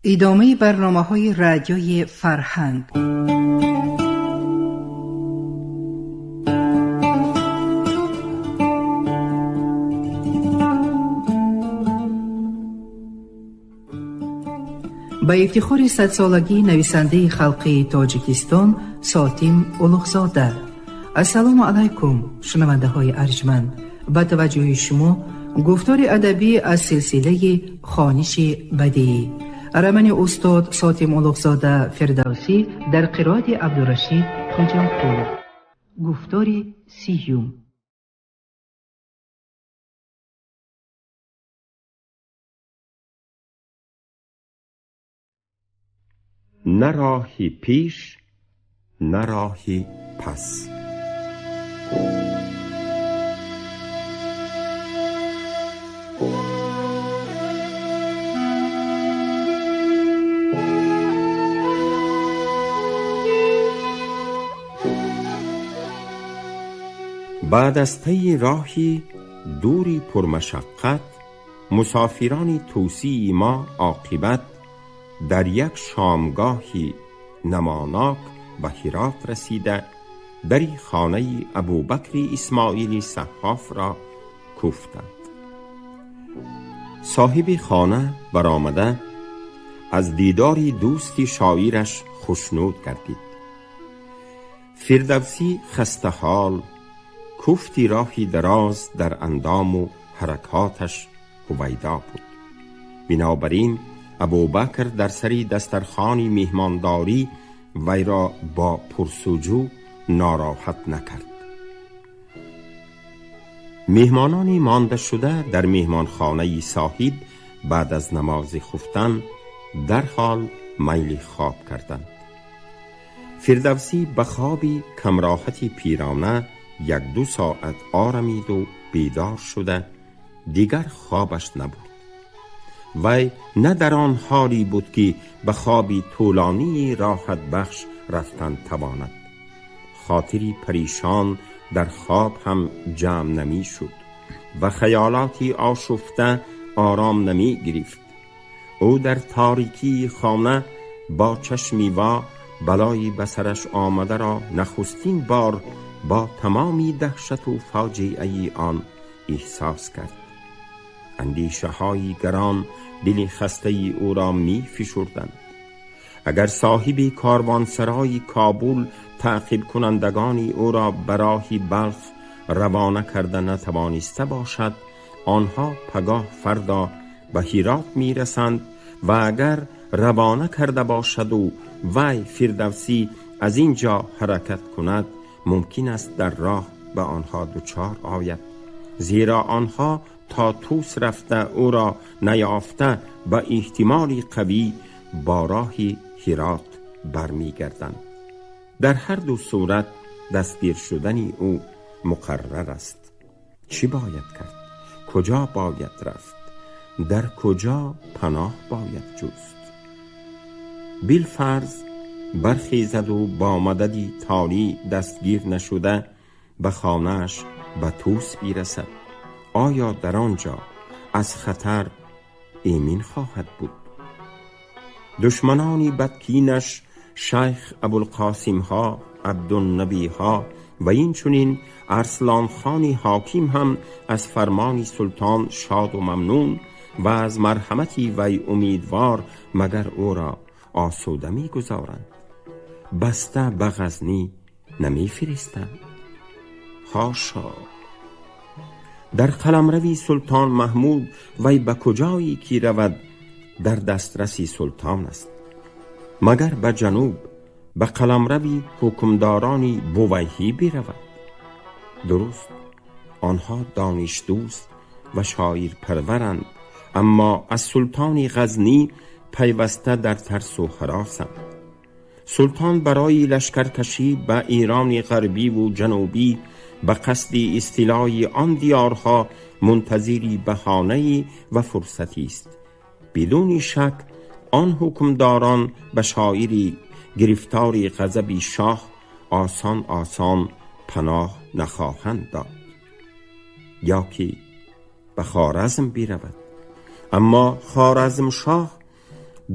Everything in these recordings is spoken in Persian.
ادامه برنامه‌های رادیوی فرهنگ. با افتخار 100 سالگی نویسنده خلقی تاجیکستان ساتیم اولوغزاده. السلام علیکم شنونده های ارجمند. با توجه شما گفتار ادبی از سلسله خوانش بدیعی ارمن استاد ساتیم اولوغزاده فردوسی در قرائت عبدالرشید خواجه‌پور. گفتار 30. نه راهی پیش نه راهی پس. بعد از طی راهی دوری پرمشقت، مسافرانی توصی ما عاقبت در یک شامگاهی نماناک به هرات رسیده، دری خانه ابوبکر اسماعیلی صحاف را کوفتند. صاحب خانه برآمده از دیداری دوستی شاعرش خوشنود گردید. فردوسی خسته حال، کوفتی راهی دراز در اندام و حرکاتش هویدا بود. بنابراین ابوبکر در سری دسترخوانی میهمانداری وی را با پرسجو ناراحت نکرد. میهمانانی مانده شده در میهمانخانه صاحب بعد از نماز خفتن در حال میل خواب کردند. فردوسی به خوابی کمراحتی پیرانه 1-2 ساعت آرمید و بیدار شده دیگر خوابش نبود. وی نه در آن حالی بود که به خوابی طولانی راحت بخش رفتن تواند. خاطری پریشان در خواب هم جمع نمی شد و خیالاتی آشفته آرام نمی گرفت. او در تاریکی خانه با چشمی وا بلایی به سرش آمده را نخستین بار با تمامی دهشت و فاجعه آن احساس کرد. اندیشه های گران دل خسته او را می فشردند. اگر صاحب کاروانسرای کابل تعقیب کنندگانی او را براهی بلخ روانه کرده نتوانسته باشد، آنها پگاه فردا به هرات می رسند و اگر روانه کرده باشد و وی فردوسی از اینجا حرکت کند، ممکن است در راه به آنها دچار آید، زیرا آنها تا توس رفته او را نیافته به احتمالی قوی با راهی هرات برمی گردند. در هر دو صورت دستگیر شدن او مقرر است. چی باید کرد؟ کجا باید رفت؟ در کجا پناه باید جست؟ بالفرض برخیزد و با مددی تالی دستگیر نشده به خانه‌اش به توس بیرسد. آیا در آنجا از خطر ایمن خواهد بود؟ دشمنانی بدکینش شیخ ابوالقاسم ها، عبدالنبی ها و این چنین ارسلان خانی حاکم هم از فرمان سلطان شاد و ممنون و از مرحمتی وی امیدوار مگر او را آسوده می گذارند. بسته به غزنی نمی فرستند. حاشا! در قلمروی سلطان محمود وی به کجایی که رود در دسترسی سلطان است. مگر به جنوب به قلمروی حکمدارانی بویهی برود؟ درست، آنها دانش دوست و شاعر پرورند، اما از سلطان غزنی پیوسته در ترس و هراسند. سلطان برای لشکرکشی به ایران غربی و جنوبی به قصد استیلای آن دیارها منتظری بهانه‌ای و فرصتی است. بدون شک آن حکمداران به شاعری گرفتار غضب شاه آسان پناه نخواهند داد. یا که به خوارزم برود، اما خوارزم شاه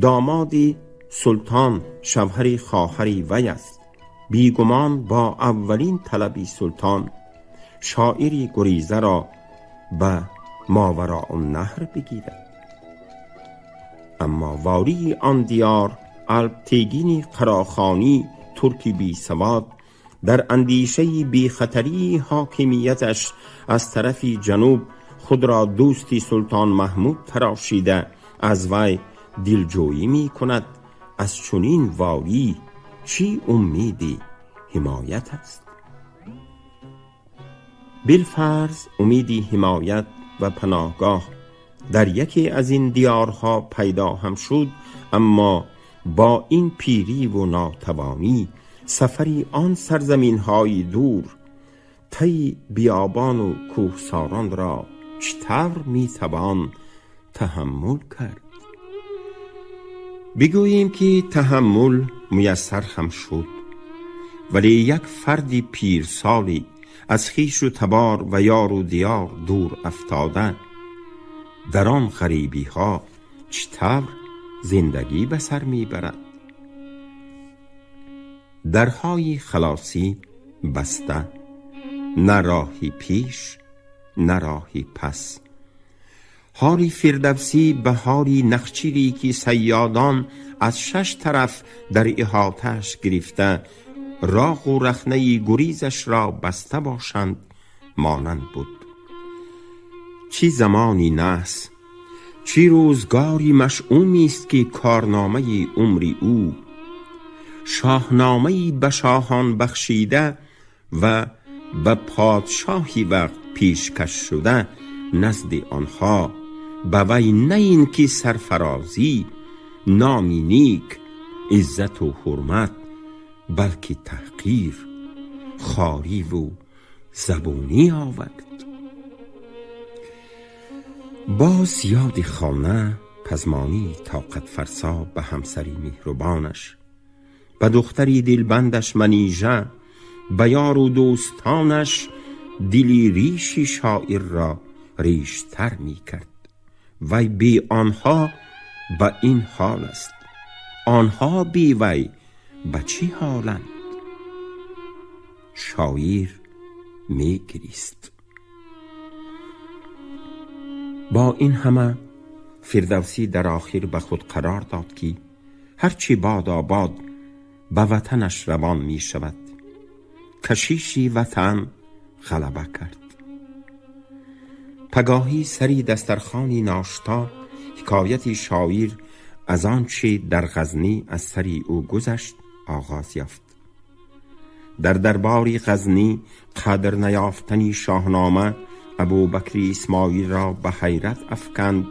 دامادی سلطان شوهر خواهری وی است. بیگمان با اولین طلبی سلطان شاعری گریزه را به ماوراء النهر بگیرد. اما والی آن دیار الپتگینی قراخانی ترکی بی سواد در اندیشه بی خطری حاکمیتش از طرف جنوب خود را دوستی سلطان محمود تراشیده از وی دلجویی می کند. از چنین والی چی امیدی حمایت است؟ بالفرض امیدی حمایت و پناهگاه در یکی از این دیارها پیدا هم شد، اما با این پیری و ناتوانی سفری آن سرزمین های دور طی بیابان و کوهساران را چطور می توان تحمل کرد؟ بگوییم که تحمل میسر هم شد، ولی یک فردی پیرسالی از خویش و تبار و یار و دیار دور افتاده در آن غریبی ها چطور زندگی به سر میبرد؟ درهای خلاصی بسته، نه راهی پیش نه راهی پس. حالی فردوسی به حالی نخچیری که صیادان از 6 طرف در احاطه‌اش گرفته راه و رخنه گریزش را بسته باشند مانند بود. چی زمانی نحس، چی روزگاری مشؤومی است که کارنامه عمری او شاهنامه‌ای به شاهان بخشیده و به پادشاهی وقت پیشکش شده نزد آنها به وی نه این که سرفرازی، نامی نیک، عزت و حرمت، بلکه تحقیر، خواری و زبونی آورد. باز یاد خانه پزمانی طاقت فرسا به همسری مهربانش، به دختری دلبندش منیژه، به یار و دوستانش دلی ریشی شاعر را ریشتر می کرد. وی بی آنها به این حال است، آنها بی وی به چی حالند؟ شاعر می گریست. با این همه فردوسی در آخر به خود قرار داد که هرچی باد آباد به وطنش روان می شود. کشیشی وطن غلبه کرد. پگاهی سری دسترخوانی ناشتا حکایتی شاعر از آنچه در غزنی از سری او گذشت آغاز یافت. در درباری غزنی قدر نیافتنی شاهنامه ابوبکر اسماعیل را به حیرت افکند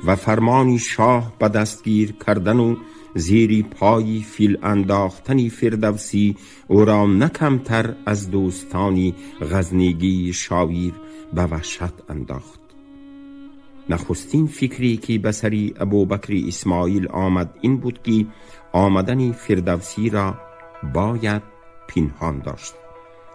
و فرمانی شاه به دستگیر کردن و زیری پای فیل انداختنی فردوسی او را نکمتر از دوستانی غزنیگی شاعر به وحشت انداخت. نخستین فکری که به سری ابوبکر اسماعیل آمد این بود که آمدن فردوسی را باید پنهان داشت،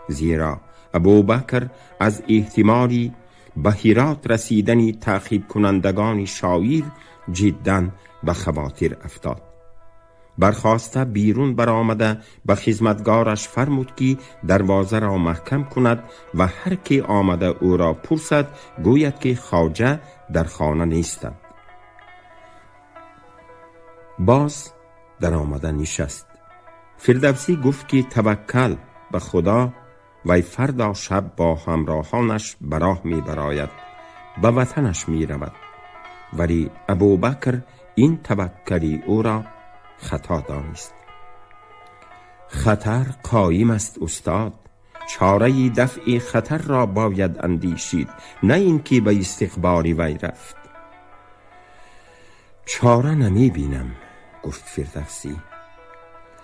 زیرا ابوبکر از احتمالی به هرات رسیدنی تعقیب کنندگان شاعر جداً به خواطر افتاد. برخاسته بیرون برآمده به خدمتگارش فرمود که دروازه را محکم کند و هر که آمده او را پرسد گوید که خواجه در خانه نیستند. باز در آمده نشست. فردوسی گفت که توکل به خدا، وی فردا شب با همراهانش به راه می براید، به وطنش می رود. ولی ابوبکر این توکلی او را خطا دانست. خطر قایم است استاد، چاره دفع خطر را باید اندیشید، نه اینکه به استقبال وی رفت. چاره نمی بینم، گفت فردوسی.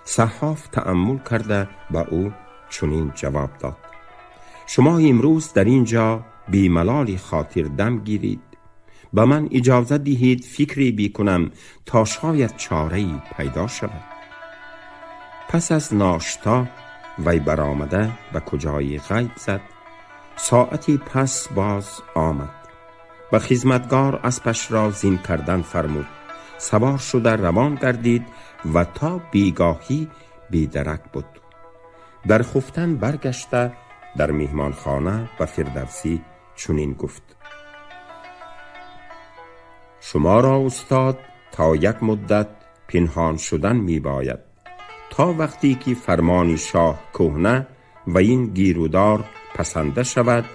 صحاف تأمل کرده به او چنین جواب داد: شما امروز در اینجا بی ملال خاطر دم گیرید، به من اجازه دهید فکری بکنم تا شاید چاره‌ای پیدا شود. پس از ناشتا وی برآمده به کجای غیب زد. ساعتی پس باز آمد. به خدمتگار اسبش را زین کردن فرمود. سوار شده روان گردید و تا بیگاهی بیدرک بود. در خفتن برگشته در میهمانخانه به فردوسی چنین گفت: شما را استاد تا یک مدت پنهان شدن می باید، تا وقتی که فرمان شاه کهنه و این گیرودار پسنده شود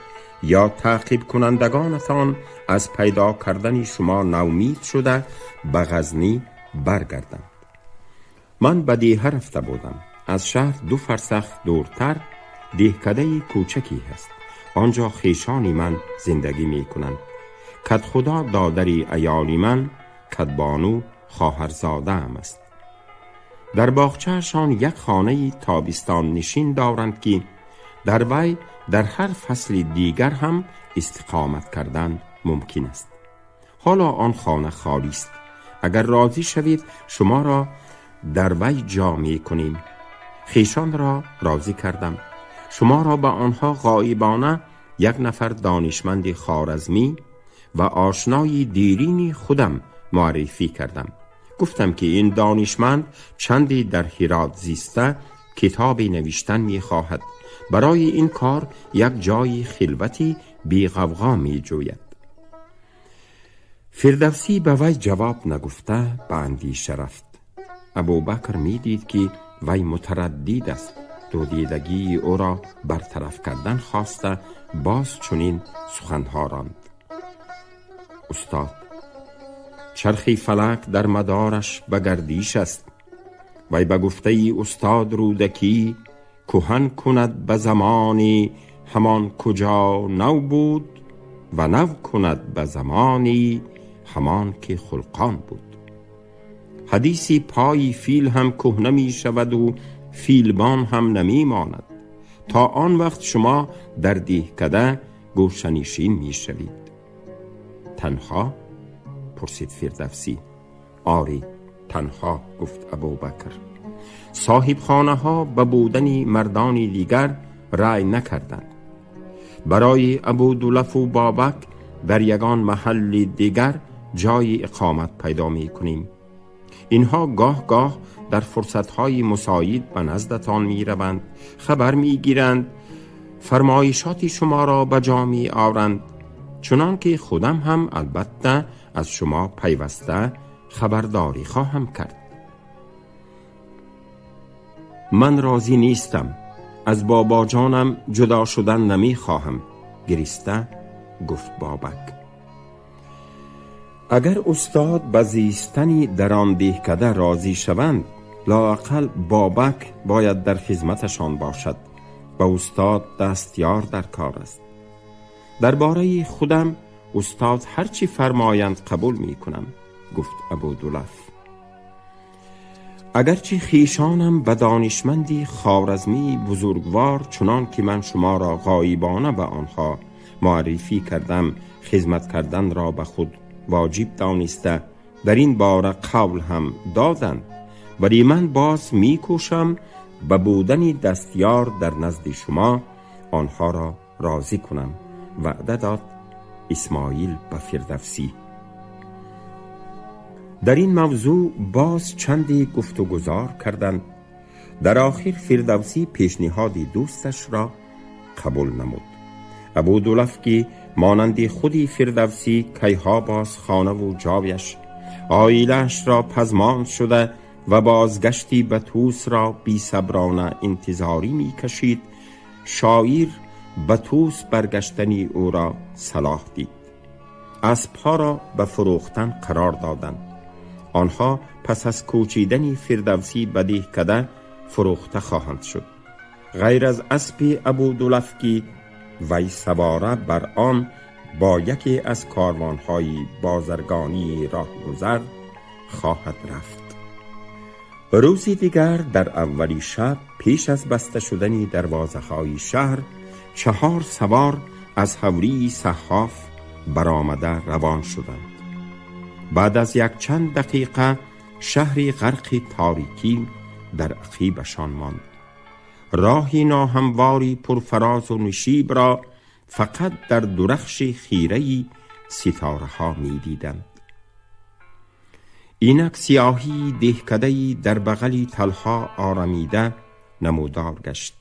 یا تعقیب کنندگانتان از پیدا کردن شما ناامید شده به غزنی برگردند. من به دیه رفته بودم. از شهر 2 فرسخ دورتر دهکده کوچکی هست. آنجا خیشانی من زندگی می کنند. کد خدا دادری ایالی من کدبانو خواهرزاده ام است. در باغچه‌شان یک خانه تابستان نشین دارند که در وی در هر فصل دیگر هم استقامت کردن ممکن است. حالا آن خانه خالی است. اگر راضی شوید شما را در وی جا می کنیم. خیشان را راضی کردم. شما را به آنها غایبانه یک نفر دانشمند خوارزمی و آشنای دیرینی خودم معرفی کردم. گفتم که این دانشمند چندی در هرات زیسته کتابی نوشتن می خواهد. برای این کار یک جای خلوتی بی غوغا می جوید. فردوسی به وی جواب نگفته به اندیشه رفت. ابوبکر می دید که وی متردد است. دودیدگی او را برطرف کردن خواسته باز چنین سخنها راند: استاد، چرخی فلک در مدارش به گردیش است. وی به گفته ای استاد رودکی کهن کند به زمانی همان کجا نو بود و نو کند به زمانی همان که خلقان بود. حدیثی پای فیل هم کهنه می شود و فیلبان هم نمی ماند. تا آن وقت شما در دهکده گوشنشین می شوید. تنها؟ پرسید فردوسی. آری تنها، گفت ابوبکر. صاحب خانه ها به بودن مردان دیگر رأی نکردند. برای ابودلف و بابک در یگان محل دیگر جای اقامت پیدا می کنیم. اینها گاه گاه در فرصتهای مساعد به نزدتان می روند، خبر می گیرند، فرمایشات شما را به جا می آورند، چنان که خودم هم البته از شما پیوسته خبرداری خواهم کرد. من راضی نیستم، از بابا جانم جدا شدن نمی خواهم، گریسته گفت بابک. اگر استاد به زیستنی در آن دهکده راضی شوند، لااقل بابک باید در خدمتشان باشد. به استاد دستیار در کار است. درباره خودم استاد هرچی فرمایند قبول می کنم، گفت ابودلف. اگرچه خیشانم به دانشمندی خوارزمی بزرگوار چنان که من شما را غایبانه به آنها معرفی کردم خدمت کردن را به خود واجب دانسته در این باره قول هم دادند، ولی من باز می کوشم به بودن دستیار در نزد شما آنها را راضی کنم. وعده داد اسماعیل به فردوسی. در این موضوع باز چندی گفت و گذار کردند. در آخر فردوسی پیشنهاد دوستش را قبول نمود. ابودلف که مانند خودی فردوسی کیها باز خانه و جایش آیلش را پزمان شده و بازگشتی به توس را بی صبرانه انتظاری می کشید، شاعر به توس برگشتنی او را صلاح دید. اسبها را به فروختن قرار دادند. آنها پس از کوچیدن فردوسی به دهکده فروخته خواهند شد. غیر از اسب ابودلف که وی سواره بر آن با یکی از کاروانهای بازرگانی راه گذر خواهد رفت. روزی دیگر در اولی شب پیش از بسته شدن دروازه‌های شهر 4 سوار از حوری صحاف برآمده روان شدند. بعد از یک چند دقیقه شهری غرق تاریکی در عقیبشان ماند. راهی ناهمواری پرفراز و نشیب را فقط در درخش خیره‌ای ستاره ها می دیدند. اینک سیاهی دهکده‌ای در بغل تلها آرمیده نمودار گشت.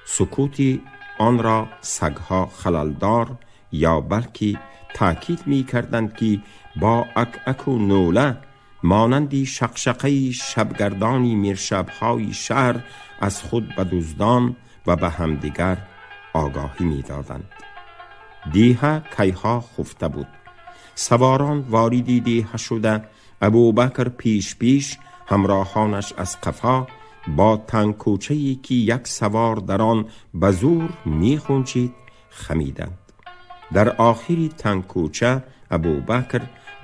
سکوتی آن را سگها خلالدار یا بلکه تأکید می کردند که با اک و نوله مانندی شقشقه شبگردانی میرشبهای شهر از خود به دزدان و به همدیگر آگاهی می دادند. دیه کیها خفته بود. سواران واردی دیه شده، ابوبکر پیش همراهانش از قفا با تنگ کوچه‌ای که یک سوار در آن به زور می خونچید خمیدند. در آخری تنگ کوچه ابوبکر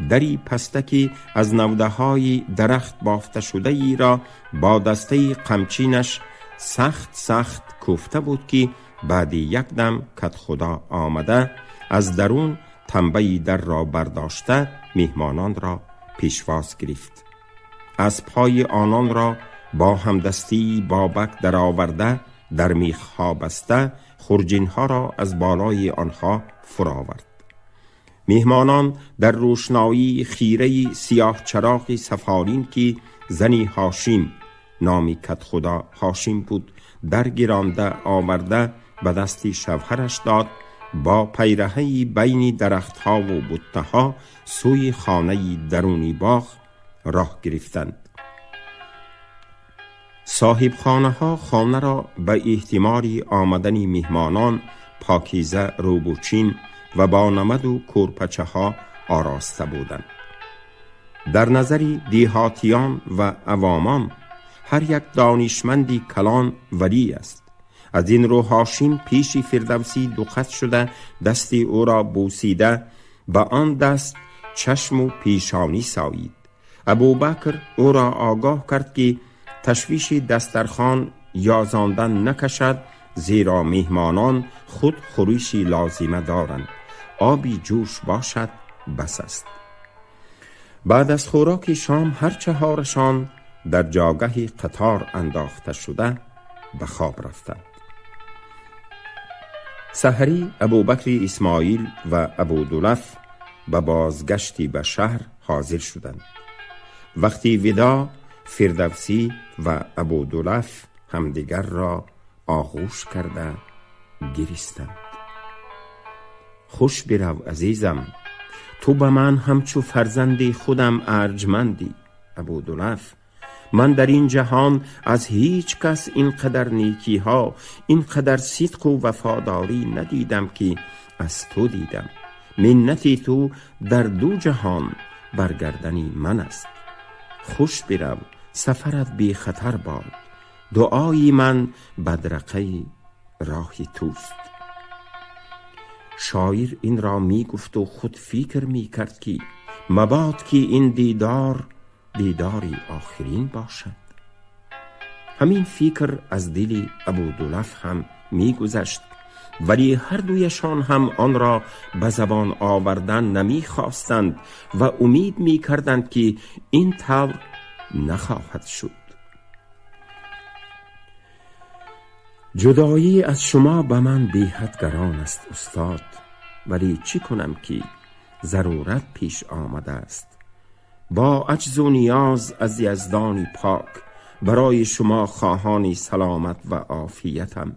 دری پستکی از نوده‌های درخت بافته شده ای را با دسته قمچینش سخت کوفته بود که بعد یک دم کت خدا آمده از درون تنبه در را برداشته میهمانان را پیشواز گرفت. از پای آنان را با همدستی بابک در آورده در میخها بسته خرجینها را از بالای آنها فراورد. میهمانان در روشنایی خیره سیاه چراغ سفارین که زنی هاشم نامی کت خدا هاشم بود در گرانده آورده به دستی شوهرش داد. با پیرهی بین درختها و بوته‌ها سوی خانه درونی باغ راه گرفتند. صاحب خانه ها خانه را به احتمال آمدن میهمانان پاکیزه روبوچین و با نمد و کورپچه ها آراسته بودند. در نظر دیهاتیان و عوامان هر یک دانشمندی کلان ولی است. از این رو هاشم پیش فردوسی دو-خط شده دستی او را بوسیده به آن دست چشم و پیشانی سایید. ابوبکر او را آگاه کرد که تشویش دسترخوان یازاندن نکشد، زیرا میهمانان خود خورشی لازمه دارند. آبی جوش باشد بس است. بعد از خوراک شام هر چهارشان در جاگه قطار انداخته شده به خواب رفتند. سحری ابوبکر اسماعیل و ابودلف به بازگشتی به شهر حاضر شدند. وقتی ودا فردوسی و ابودلف همدیگر را آغوش کرده گریستند. خوش برو عزیزم، تو به من همچو فرزند خودم ارجمندی. ابودلف، من در این جهان از هیچ کس اینقدر نیکی ها، اینقدر صدق و وفاداری ندیدم که از تو دیدم. منتی تو در دو جهان برگردنی من است. خوش برو، سفرت بی خطر باد. دعای من بدرقه راه توست. شاعر این را می گفت و خود فکر می کرد که مباد که این دیداری آخرین باشد. همین فکر از دل ابودلف هم می گذشت، ولی هر دویشان هم آن را به زبان آوردن نمی خواستند و امید می کردند که این طور نخواهد شد. جدایی از شما به من بی‌حد گران است استاد، ولی چی کنم که ضرورت پیش آمده است. با عجز و نیاز از یزدانی پاک برای شما خواهانی سلامت و عافیتم.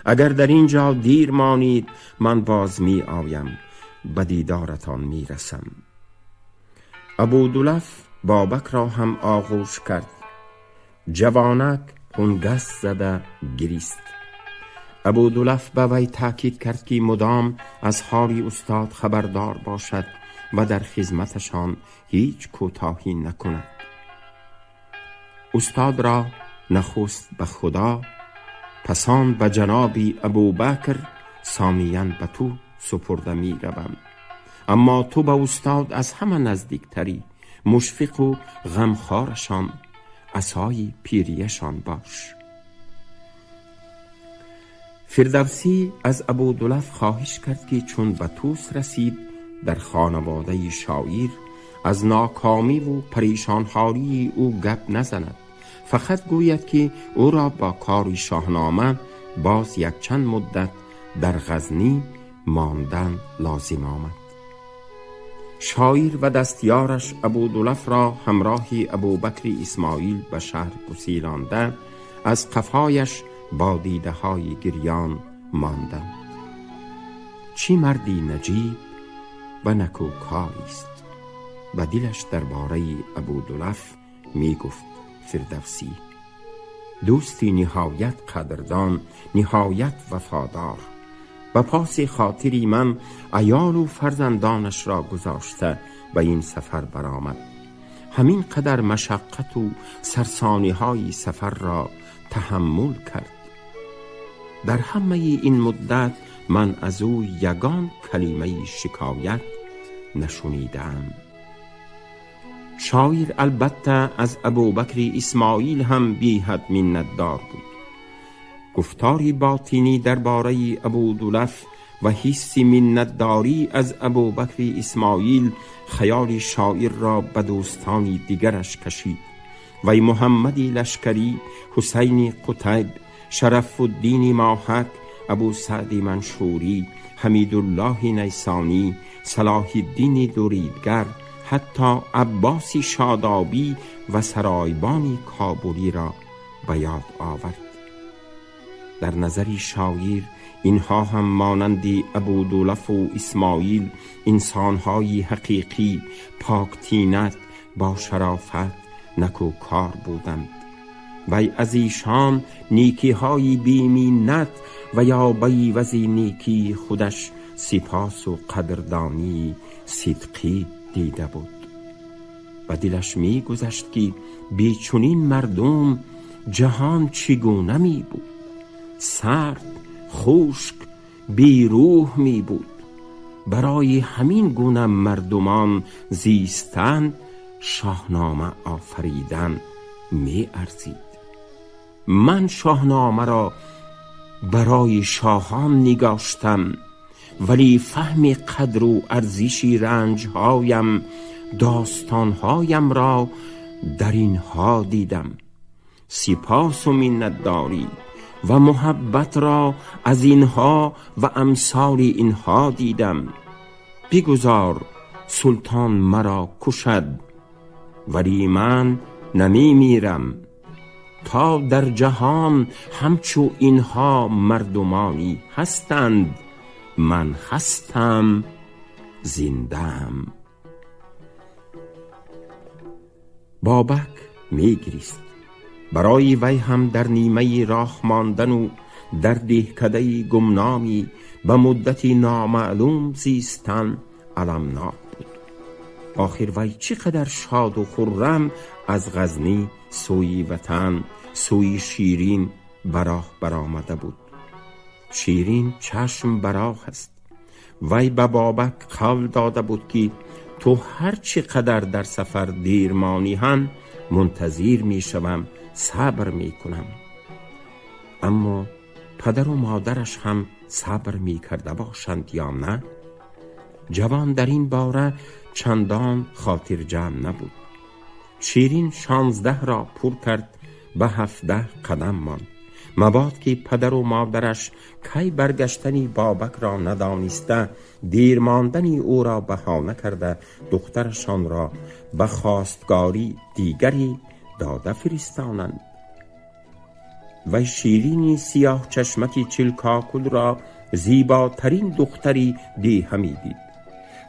اگر در اینجا دیر مانید من باز می آیم، به دیدارتان می رسم. ابودلف بابک را هم آغوش کرد. جوانک هنگست زده گریست. ابودلف به وی تاکید کرد که مدام از حال استاد خبردار باشد و در خدمتشان هیچ کوتاهی نکند. استاد را نخست به خدا، پسان به جناب ابوبکر، ثانیاً به تو سپرده می روم. اما تو به استاد از همه نزدیکتری، مشفق و غمخوارشان، عصای پیریشان باش. فردوسی از ابودلف خواهش کرد که چون به توس رسید در خانواده شاعر از ناکامی و پریشانحالی او گپ نزند، فقط گوید که او را با کار شاهنامه باز یک چند مدت در غزنی ماندن لازم آمد. شاعر و دستیارش ابودلف را همراه ابوبکر اسماعیل به شهر گسیلانده از قفایش با دیده های گریان ماندند. چی مردی نجیب و نکوکاری است. و دلش درباره ابودلف می گفت فردوسی: دوستی نهایت قدردان، نهایت وفادار. و پاس خاطری من عیال و فرزندانش را گذاشته و این سفر برآمد. همین قدر مشقت و سرسانی های سفر را تحمل کرد. در همه این مدت من از او یگان کلمه شکایت نشنیدم. شاعر البته از ابوبکر اسماعیل هم بی حد منتدار بود. گفتاری باطنی درباره ابودلف و حس منتداری از ابوبکر اسماعیل خیال شاعر را به دوستانی دیگرش کشید. وی محمدی لشکری، حسین قطب، شرف الدین ماحک، ابو سعد منشوری، حمیدالله نیسانی، صلاح الدین دوریدگر، حتی عباس شادابی و سرایبانی کابلی را به یاد آورد. در نظر شاعر اینها هم مانند ابودلف و اسماعیل انسانهای حقیقی، پاکتینت، با شرافت، نکوکار بودند. وی از ایشان نیکی‌های بی‌منت و یا بعوض نیکی خودش سپاس و قدردانی صدقی دیده بود. و دلش می گذشت که بی چنین مردم جهان چگونه می بود؟ سرد، خشک، بی روح می بود. برای همین گونه مردمان زیستن شاهنامه آفریدن می ارزید. من شاهنامه را برای شاهان نگاشتم، ولی فهم قدر و ارزش رنجهایم، داستانهایم را در اینها دیدم. سپاس و منتداری و محبت را از اینها و امثال اینها دیدم. بگذار سلطان مرا کشد، ولی من نمی میرم. تا در جهان همچو اینها مردمانی هستند، من هستم، زنده‌ام. بابک میگریست. برای وی هم در نیمه راه ماندن و در دهکده گمنامی به مدتی نامعلوم زیستن المناک بود. آخر وی چقدر شاد و خرم از غزنی سوی وطن، سوی شیرین براه برآمده بود. شیرین چشم براه است. وی به بابک قول داده بود که تو هر چقدر در سفر دیر مانی هم منتظر می شوم، صبر می کنم. اما پدر و مادرش هم صبر می کرده باشند یا نه؟ جوان در این باره چندان خاطر جمع نبود. شیرین 16 را پر کرد، به 17 قدم ماند. مباد که پدر و مادرش کی برگشتنی بابک را ندانسته، دیر ماندنی او را بهانه کرده دخترشان را به خواستگاری دیگری داده فرستانند. و شیرینی سیاه چشمکی چلکاکل را زیباترین دختری دیه می دید.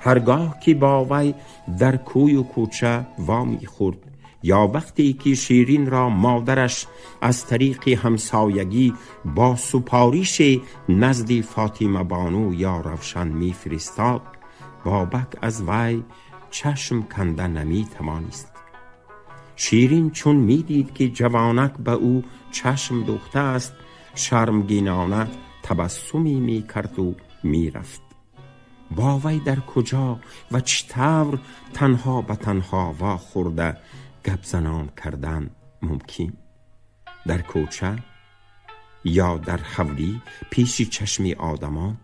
هرگاه که با وی در کوی و کوچه وامی خورد، یا وقتی که شیرین را مادرش از طریق همسایگی با سپارش نزد فاطمه بانو یا روشن می فرستاد، بابک از وی چشم کنده نمی توانست. شیرین چون می دید که جوانک به او چشم دوخته است، شرمگینانه تبسمی می کرد و می رفت. با وی در کجا و چطور تنها به تنها وا خورده گپ زنان کردن ممکن؟ در کوچه یا در حولی پیش چشم آدمان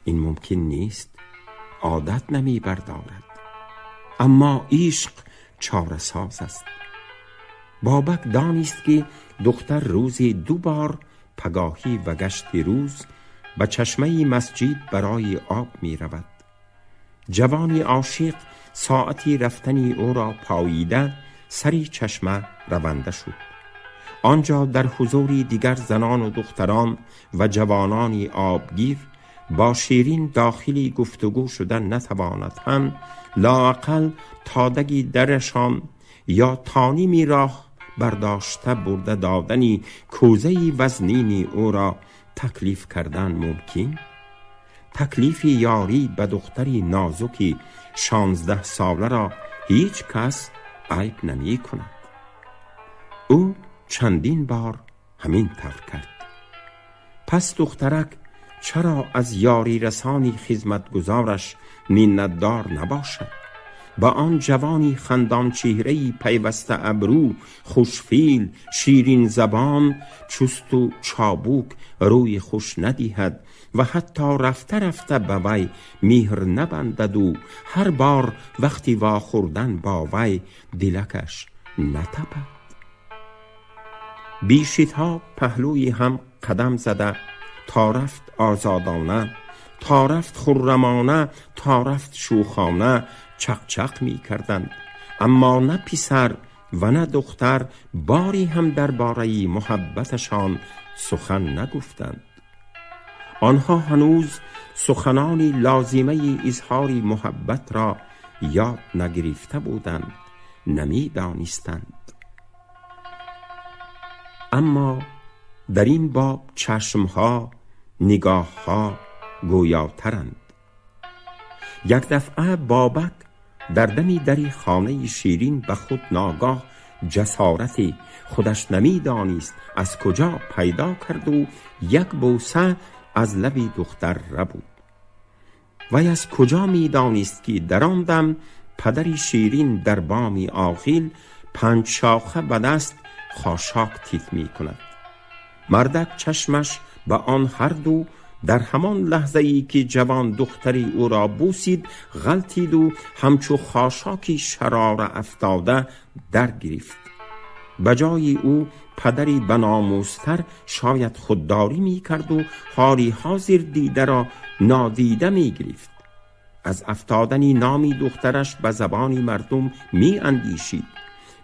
این ممکن نیست. عادت نمی بردارد. اما عشق چاره ساز است. بابک دانست که دختر روزی 2 بار پگاهی و گشت روز به چشمه مسجد برای آب می رود. جوانی عاشق ساعتی رفتنی او را پاییده سری چشمه رونده شد. آنجا در حضوری دیگر زنان و دختران و جوانانی آبگیر با شیرین داخلی گفتگو شدن نتواند هم لااقل تادگی درشان یا تانیمی راه برداشته برده دادنی کوزه‌ی وزنینی او را تکلیف کردن ممکن؟ تکلیف یاری به دختری نازکی 16 ساله را هیچ کس عیب نمی کند. او چندین بار همین طور کرد. پس دخترک چرا از یاری رسانی خدمتگزارش منتدار نباشد؟ با آن جوانی خندان چهره‌ای پیوسته ابرو، خوشفیل، شیرین زبان، چست و چابوک روی خوش ندهد و حتی رفته رفته به وی مهر نبندد و هر بار وقتی واخوردن با وی دلکش نتپد. بیشتها پهلوی هم قدم زده تا رفت آزادانه، تا رفت خرمانه، تا رفت شوخانه چق می کردند، اما نه پسر و نه دختر باری هم درباره محبتشان سخن نگفتند. آنها هنوز سخنانی لازمه اظهار محبت را یاد نگرفته بودند، نمی دانستند. اما در این باب چشمها، نگاهها گویاترند. یک دفعه بابک در دمی دری خانه شیرین به خود ناگاه جسارتی خودش نمی دانست از کجا پیدا کرد و یک بوسه از لب دختر ربود. و از کجا می دانست که در آن دم پدر شیرین در بام آغیل 5 شاخه به دست خاشاک تیت می کند. مردک چشمش به آن هر دو در همان لحظه ای که جوان دختری او را بوسید غلطید و همچو خاشاکی شرار افتاده در گرفت. بجای او پدری بناموستر شاید خودداری می کرد و حالی حاضر دیده را نادیده می گرفت. از افتادنی نامی دخترش به زبانی مردم می اندیشید.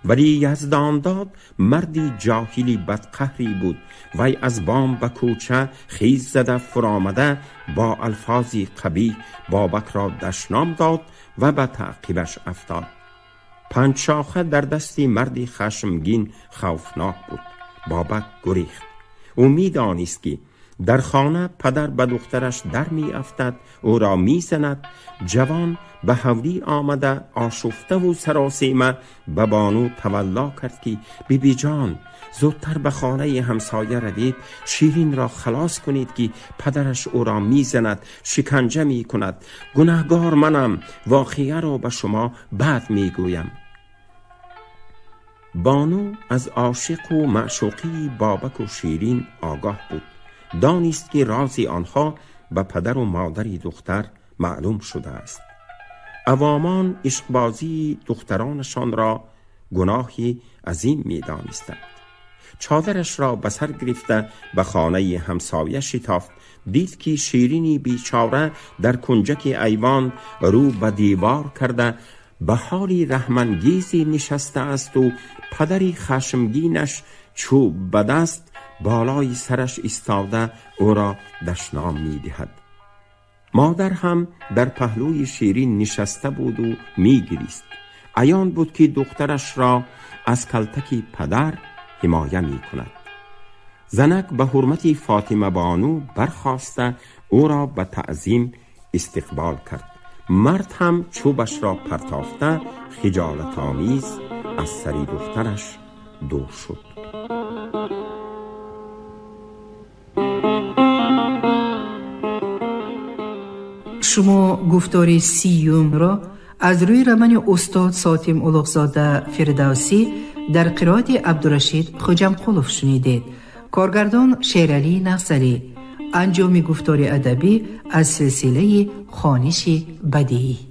ولی یزدان داد مردی جاهلی بدقهری بود. وی از بام به کوچه خیز زده فرامده با الفاظی قبیح بابک را دشنام داد و به تعقیبش افتاد. 5 شاخه در دستی مردی خشمگین خوفناک بود. بابک گریخت. او می دانست که در خانه پدر به دخترش در می افتد، او را می زند. جوان به حولی آمده آشفته و سراسیمه به بانو تولا کرد که بی جان زودتر به خانه همسایه روید، شیرین را خلاص کنید که پدرش او را می زند، شکنجه می کند. گناهگار منم، واقعه را به شما بعد می گویم. بانو از عاشق و معشوقی بابک و شیرین آگاه بود. دانست که رازی آنها به پدر و مادری دختر معلوم شده است. عوامان عشقبازی دخترانشان را گناهی عظیم می دانستند. چادرش را به سر گرفته به خانه همسایه شتافت. دید که شیرینی بیچاره در کنجک ایوان رو به دیوار کرده به حالی رحمانگیزی نشسته است و پدری خشمگینش چوب به دست بالای سرش ایستاده او را دشنام می دهد. مادر هم در پهلوی شیرین نشسته بود و می گریست. عیان بود که دخترش را از کلتک پدر حمایه می کند. زنک به حرمت فاطمه بانو برخاسته او را به تعظیم استقبال کرد. مرد هم چوبش را پرتافته خجالت آمیز از سری دخترش دور شد. شما گفتار 30 را از روی رمن استاد ساتیم اولوغزاده فردوسی در قرائت عبدالرشید خوجمقلوف شنیدید. کارگردان شیرعلی نغزلی. انجام گفتار ادبی از سلسله خوانش بدیعی.